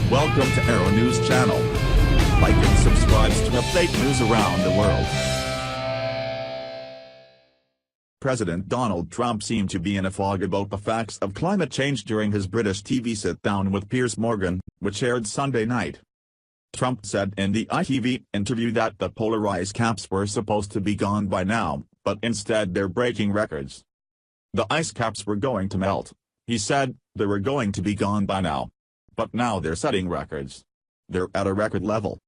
Welcome to Arrow News Channel. Like and subscribe to update news around the world. President Donald Trump seemed to be in a fog about the facts of climate change during his British TV sit-down with Piers Morgan, which aired Sunday night. Trump said in the ITV interview that the polar ice caps were supposed to be gone by now, but instead they're breaking records. The ice caps were going to melt. He said they were going to be gone by now. But now they're setting records. They're at a record level.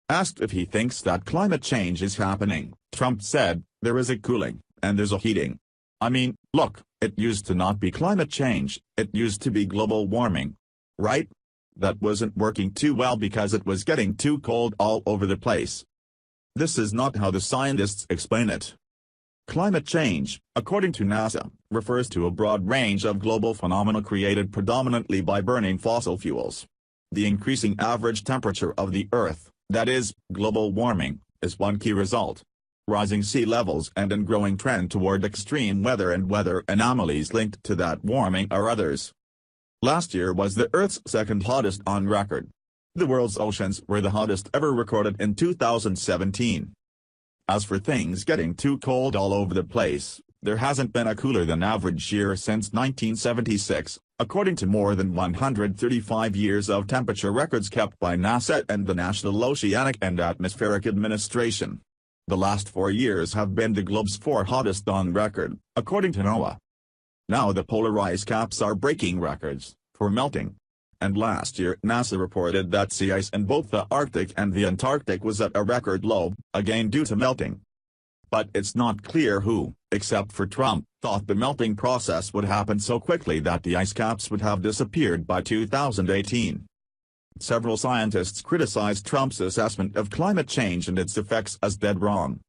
Asked if he thinks that climate change is happening, Trump said, "There is a cooling, and there's a heating. I mean, look, it used to not be climate change, it used to be global warming. Right? That wasn't working too well because it was getting too cold all over the place. This is not how the scientists explain it." Climate change, according to NASA, refers to a broad range of global phenomena created predominantly by burning fossil fuels. The increasing average temperature of the Earth, that is, global warming, is one key result. Rising sea levels and a growing trend toward extreme weather and weather anomalies linked to that warming are others. Last year was the Earth's second hottest on record. The world's oceans were the hottest ever recorded in 2017. As for things getting too cold all over the place, there hasn't been a cooler than average year since 1976, according to more than 135 years of temperature records kept by NASA and the National Oceanic and Atmospheric Administration. The last 4 years have been the globe's 4 hottest on record, according to NOAA. Now the polar ice caps are breaking records for melting. And last year NASA reported that sea ice in both the Arctic and the Antarctic was at a record low, again due to melting. But it's not clear who, except for Trump, thought the melting process would happen so quickly that the ice caps would have disappeared by 2018. Several scientists criticized Trump's assessment of climate change and its effects as dead wrong.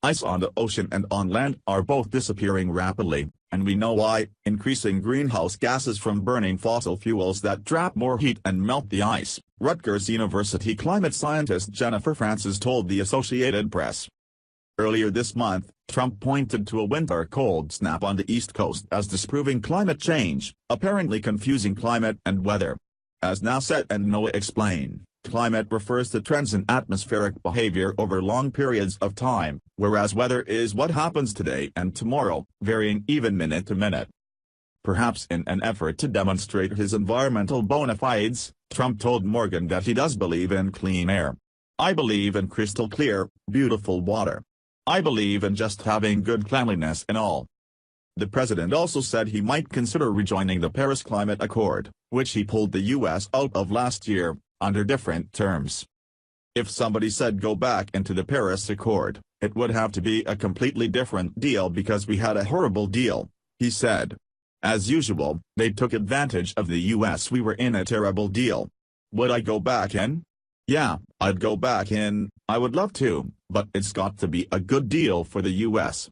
Ice on the ocean and on land are both disappearing rapidly, and we know why: increasing greenhouse gases from burning fossil fuels that trap more heat and melt the ice, Rutgers University climate scientist Jennifer Francis told the Associated Press. Earlier this month, Trump pointed to a winter cold snap on the East Coast as disproving climate change, apparently confusing climate and weather. As NASA and NOAA explain, climate refers to trends in atmospheric behavior over long periods of time, whereas weather is what happens today and tomorrow, varying even minute to minute. Perhaps in an effort to demonstrate his environmental bona fides, Trump told Morgan that he does believe in clean air. "I believe in crystal clear, beautiful water. I believe in just having good cleanliness and all." The president also said he might consider rejoining the Paris Climate Accord, which he pulled the U.S. out of last year, under different terms. "If somebody said go back into the Paris Accord, it would have to be a completely different deal because we had a horrible deal," he said. "As usual, they took advantage of the U.S. We were in a terrible deal. Would I go back in? Yeah, I'd go back in, I would love to, but it's got to be a good deal for the U.S."